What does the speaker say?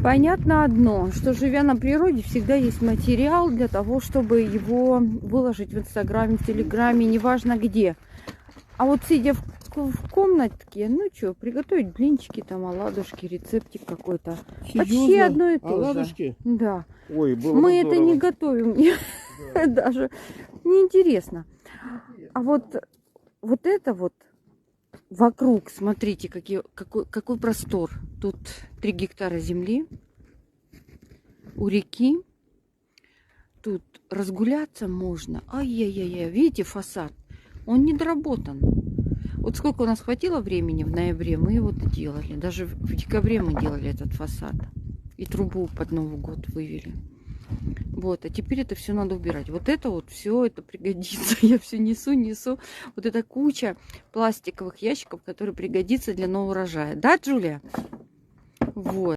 Понятно одно, что живя на природе, всегда есть материал для того, чтобы его выложить в Инстаграме, в Телеграме, неважно где. А вот сидя в комнатке, ну что, приготовить блинчики, там, оладушки, рецептик какой-то. Почти одно и то же. Оладушки? Да. Ой, было Мы бы это здорово. не готовим, мне даже неинтересно. А вот это вот вокруг, смотрите, какой простор. Тут 3 гектара земли у реки. Тут разгуляться можно. Ай-яй-яй-яй. Видите фасад? Он не доработан. Вот сколько у нас хватило времени в ноябре, мы его делали. Даже в декабре мы делали этот фасад. И трубу под Новый год вывели. Вот, а теперь это все надо убирать. Вот все это пригодится. Я все несу. Вот эта куча пластиковых ящиков, которые пригодится для нового урожая. Да, Джулия? Вот.